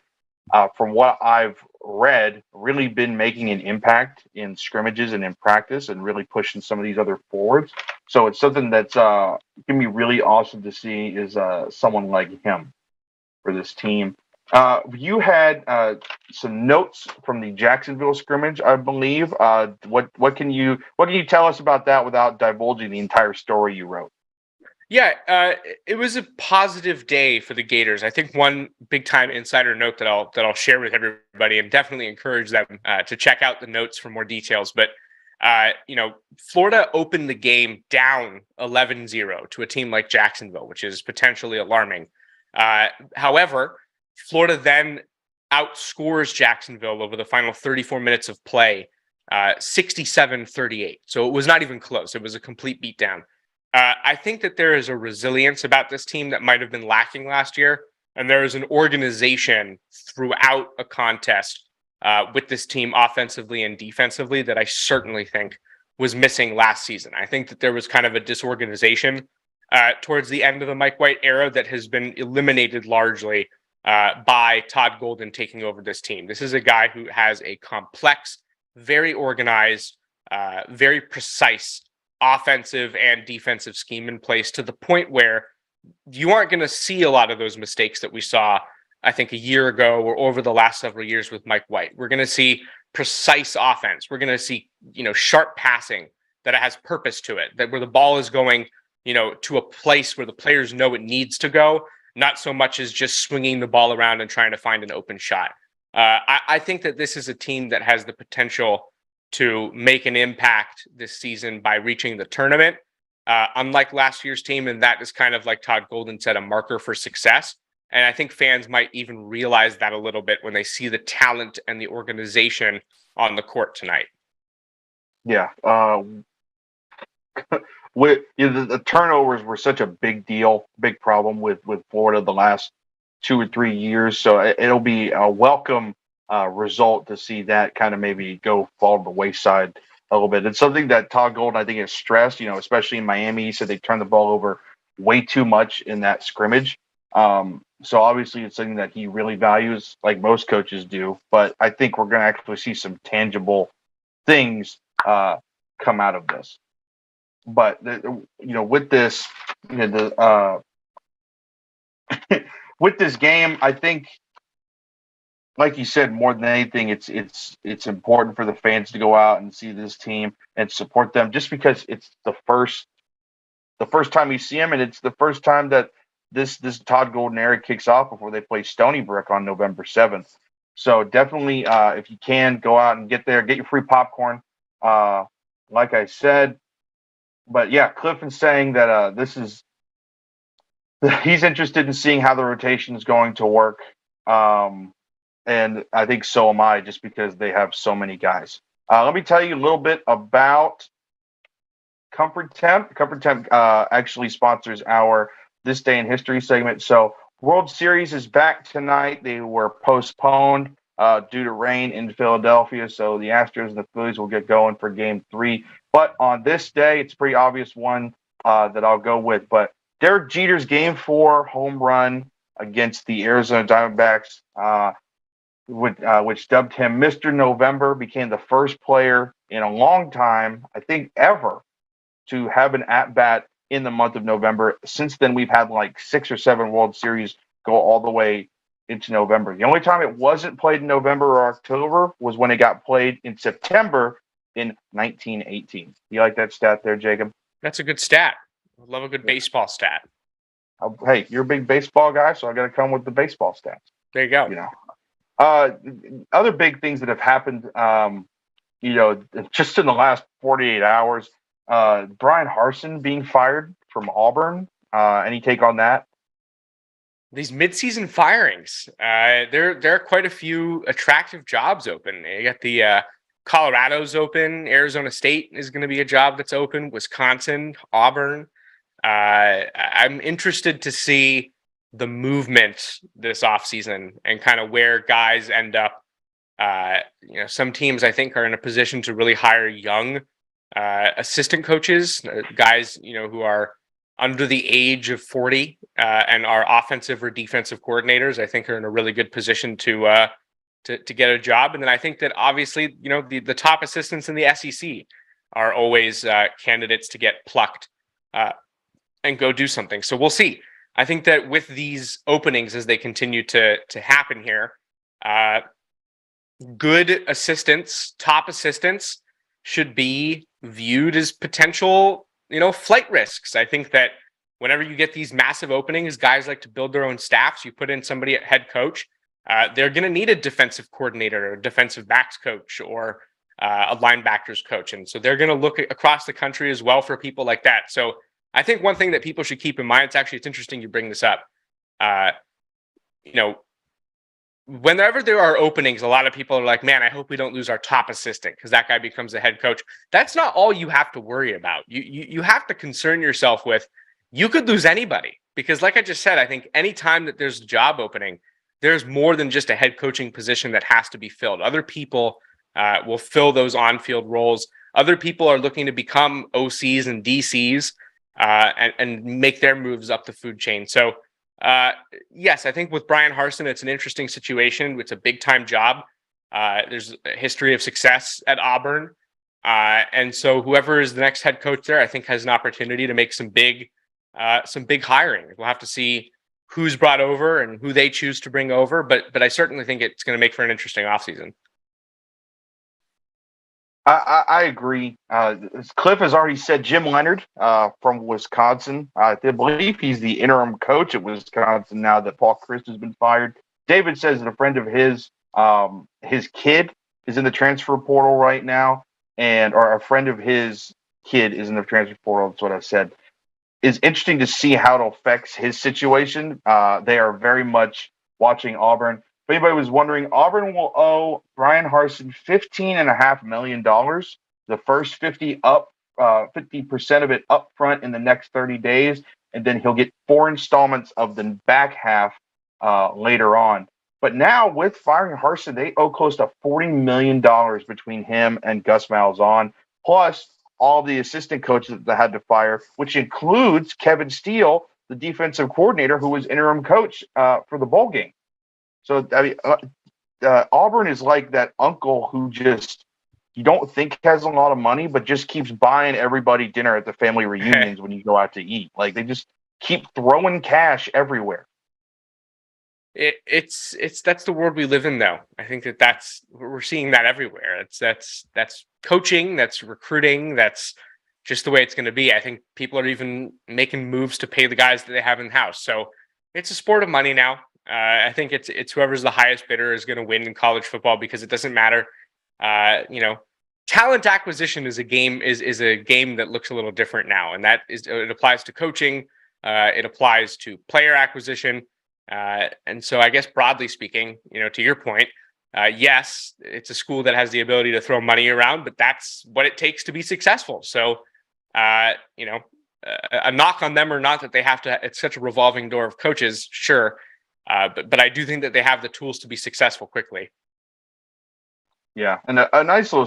from what I've read, really been making an impact in scrimmages and in practice and really pushing some of these other forwards. So it's something that's going to be really awesome to see is someone like him for this team. You had some notes from the Jacksonville scrimmage, I believe. What can you tell us about that without divulging the entire story you wrote? Yeah, it was a positive day for the Gators. I think one big time insider note that I'll share with everybody, and definitely encourage them to check out the notes for more details. But Florida opened the game down 11-0 to a team like Jacksonville, which is potentially alarming. However, Florida then outscores Jacksonville over the final 34 minutes of play, 67-38. So it was not even close. It was a complete beatdown. I think that there is a resilience about this team that might have been lacking last year. And there is an organization throughout a contest with this team offensively and defensively that I certainly think was missing last season. I think that there was kind of a disorganization towards the end of the Mike White era that has been eliminated largely by Todd Golden taking over this team. This is a guy who has a complex, very organized, very precise offensive and defensive scheme in place to the point where you aren't going to see a lot of those mistakes that we saw, I think, a year ago or over the last several years with Mike White. We're going to see precise offense. We're going to see, sharp passing that has purpose to it, that where the ball is going, to a place where the players know it needs to go, not so much as just swinging the ball around and trying to find an open shot. I think that this is a team that has the potential to make an impact this season by reaching the tournament, unlike last year's team. And that is kind of, like Todd Golden said, a marker for success. And I think fans might even realize that a little bit when they see the talent and the organization on the court tonight. Yeah. The turnovers were such a big deal, big problem with Florida the last 2 or 3 years. So it'll be a welcome result to see that kind of maybe fall to the wayside a little bit. It's something that Todd Golden, I think, has stressed, especially in Miami. He said they turned the ball over way too much in that scrimmage. So obviously it's something that he really values, like most coaches do. But I think we're going to actually see some tangible things come out of this. But with this, with this game, I think, like you said, more than anything, it's important for the fans to go out and see this team and support them, just because it's the first time you see them, and it's the first time that this Todd Golden era kicks off before they play Stony Brook on November 7th. So definitely, if you can, go out and get there, get your free popcorn. Like I said, but yeah, Cliff is saying that he's interested in seeing how the rotation is going to work. And I think so am I, just because they have so many guys. Let me tell you a little bit about Comfort Temp. Comfort Temp actually sponsors our This Day in History segment. So World Series is back tonight. They were postponed due to rain in Philadelphia. So the Astros and the Phillies will get going for Game 3. But on this day, it's a pretty obvious one that I'll go with. But Derek Jeter's Game 4 home run against the Arizona Diamondbacks, which dubbed him Mr. November, became the first player in a long time, I think ever, to have an at-bat in the month of November. Since then, we've had like 6 or 7 World Series go all the way into November. The only time it wasn't played in November or October was when it got played in September in 1918. You like that stat there, Jacob? That's a good stat. I love a good baseball stat. Hey, you're a big baseball guy, so I got to come with the baseball stats. There you go. Other big things that have happened, just in the last 48 hours, Brian Harsin being fired from Auburn. Any take on that? These midseason firings, there are quite a few attractive jobs open. You got the Colorado's open. Arizona State is going to be a job that's open. Wisconsin, Auburn. I'm interested to see the movement this offseason and kind of where guys end up. Some teams I think are in a position to really hire young assistant coaches, guys, who are under the age of 40 and are offensive or defensive coordinators. I think are in a really good position to get a job. And then I think that obviously, the top assistants in the SEC are always candidates to get plucked and go do something. So we'll see. I think that with these openings as they continue to happen here, good assistants, top assistants should be viewed as potential, flight risks. I think that whenever you get these massive openings, guys like to build their own staffs. You put in somebody at head coach, they're going to need a defensive coordinator, or a defensive backs coach, or a linebackers coach. And so they're going to look across the country as well for people like that. So I think one thing that people should keep in mind, it's interesting you bring this up. Whenever there are openings, a lot of people are like, man, I hope we don't lose our top assistant because that guy becomes the head coach. That's not all you have to worry about. You have to concern yourself with, you could lose anybody, because like I just said, I think anytime that there's a job opening, there's more than just a head coaching position that has to be filled. Other people will fill those on-field roles. Other people are looking to become OCs and DCs and make their moves up the food chain. So yes, I think with Brian Harsin, it's an interesting situation. It's a big time job. There's a history of success at Auburn. And so whoever is the next head coach there, I think has an opportunity to make some big hiring. We'll have to see who's brought over and who they choose to bring over. But I certainly think it's going to make for an interesting offseason. I agree. Cliff has already said Jim Leonard from Wisconsin. I believe he's the interim coach at Wisconsin now that Paul Chryst has been fired. David says that a friend of his kid is in the transfer portal right now, or a friend of his kid is in the transfer portal. That's what I said. is interesting to see how it affects his situation. They are very much watching Auburn. If anybody was wondering, Auburn will owe Brian Harsin $15.5 million. The first 50% of it up front in the next 30 days, and then he'll get 4 installments of the back half later on. But now with firing Harsin, they owe close to $40 million between him and Gus Malzahn, plus all the assistant coaches that they had to fire, which includes Kevin Steele, the defensive coordinator who was interim coach for the bowl game. So I mean, Auburn is like that uncle who just you don't think has a lot of money, but just keeps buying everybody dinner at the family reunions when you go out to eat. Like they just keep throwing cash everywhere. It's that's the world we live in, though. I think we're seeing that everywhere. That's coaching, that's recruiting, that's just the way it's going to be. I think people are even making moves to pay the guys that they have in house. So it's a sport of money now. I think it's whoever's the highest bidder is going to win in college football because it doesn't matter. Talent acquisition is a game that looks a little different now, and it applies to coaching. It applies to player acquisition. And so I guess broadly speaking, to your point, yes, it's a school that has the ability to throw money around, but that's what it takes to be successful. So, a knock on them or not that they have to, it's such a revolving door of coaches, sure. But I do think that they have the tools to be successful quickly. Yeah, and a nice little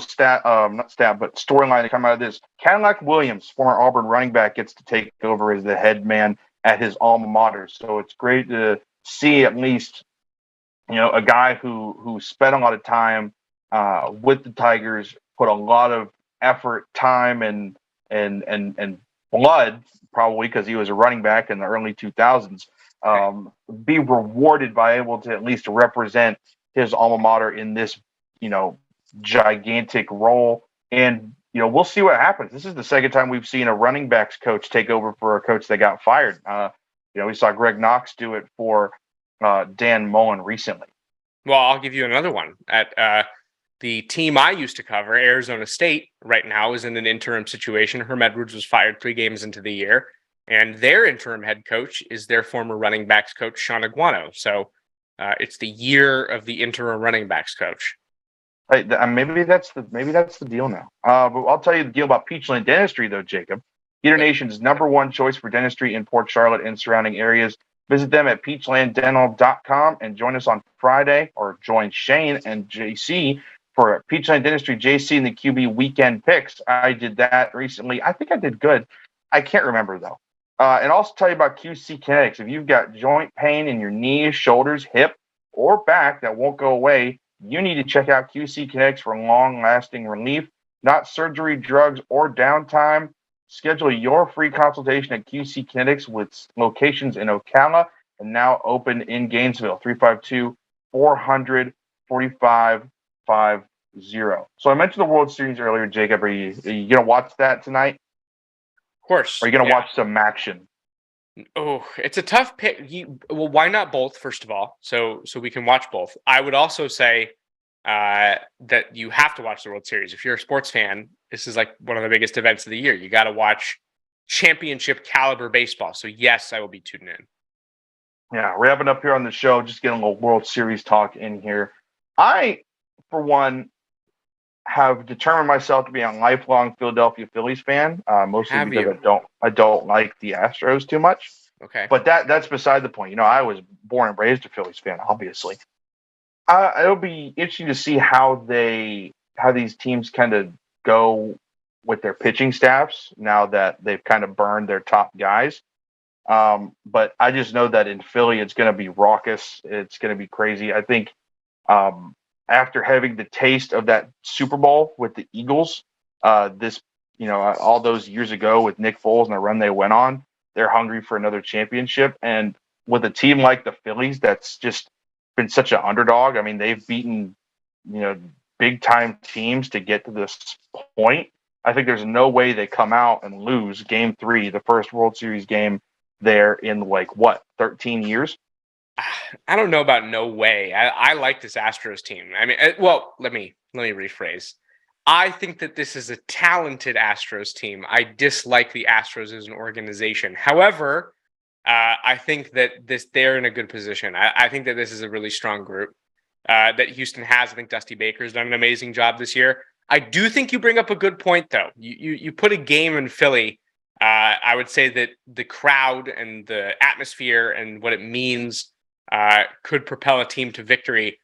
not stat, but storyline to come out of this. Cadillac Williams, former Auburn running back, gets to take over as the head man at his alma mater. So it's great to see at least, a guy who spent a lot of time with the Tigers, put a lot of effort, time, and blood, probably because he was a running back in the early 2000s, be rewarded by able to at least represent his alma mater in this, gigantic role. And, we'll see what happens. This is the second time we've seen a running backs coach take over for a coach that got fired. We saw Greg Knox do it for Dan Mullen recently. Well, I'll give you another one. At the team I used to cover, Arizona State, right now is in an interim situation. Herm Edwards was fired 3 games into the year, and their interim head coach is their former running backs coach, Sean Aguano. So it's the year of the interim running backs coach. Right, maybe that's the deal now. But I'll tell you the deal about Peachland Dentistry, though, Jacob. Gator Nation's #1 choice for dentistry in Port Charlotte and surrounding areas. Visit them at peachlanddental.com and join us on Friday, or join Shane and JC for Peachland Dentistry JC and the QB weekend picks. I did that recently. I think I did good. I can't remember, though. And also tell you about QC Kinetics. If you've got joint pain in your knees, shoulders, hip, or back that won't go away, you need to check out QC Kinetics for long-lasting relief, not surgery, drugs, or downtime. Schedule your free consultation at QC Kinetics with locations in Ocala and now open in Gainesville, 352-400-4550. So I mentioned the World Series earlier, Jacob. Are you going to watch that tonight? Of course. Or are you going to watch some action? Oh, it's a tough pick. Well, why not both, first of all? So we can watch both. I would also say that you have to watch the World Series. If you're a sports fan, this is like one of the biggest events of the year. You got to watch championship caliber baseball. So yes, I will be tuning in. Yeah, wrapping up here on the show, just getting a little World Series talk in here. I, for one, have determined myself to be a lifelong Philadelphia Phillies fan, mostly because I don't like the Astros too much. Okay. But that's beside the point. I was born and raised a Phillies fan, obviously. It'll be interesting to see how these teams kind of go with their pitching staffs now that they've kind of burned their top guys. But I just know that in Philly, it's going to be raucous. It's going to be crazy. I think after having the taste of that Super Bowl with the Eagles, all those years ago with Nick Foles and the run they went on, they're hungry for another championship. And with a team like the Phillies, that's just been such an underdog. I mean, they've beaten, big time teams to get to this point. I think there's no way they come out and lose Game 3, the first World Series game there in 13 years. I don't know about no way. I like this Astros team. I mean, well, let me rephrase. I think that this is a talented Astros team. I dislike the Astros as an organization. However, I think that they're in a good position. I think that this is a really strong group that Houston has. I think Dusty Baker's done an amazing job this year. I do think you bring up a good point, though. You put a game in Philly. I would say that the crowd and the atmosphere and what it means could propel a team to victory.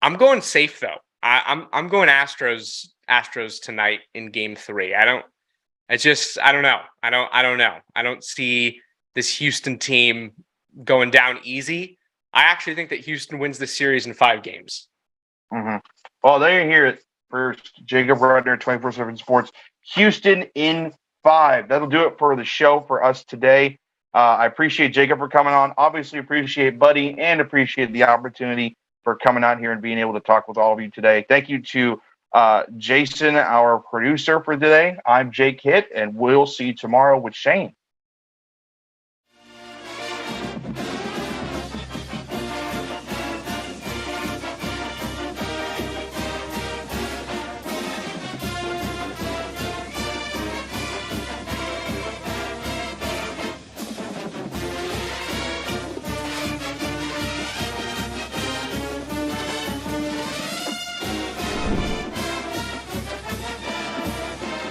I'm going safe, though. I'm going Astros tonight in Game 3. I don't know. I don't see this Houston team going down easy. I actually think that Houston wins this series in 5 games. Mm-hmm. Well, there you hear it first. Jacob Rudner, 24/7 Sports. Houston in 5. That'll do it for the show for us today. I appreciate Jacob for coming on. Obviously appreciate Buddy and appreciate the opportunity for coming out here and being able to talk with all of you today. Thank you to Jason, our producer for today. I'm Jake Hitt, and we'll see you tomorrow with Shane.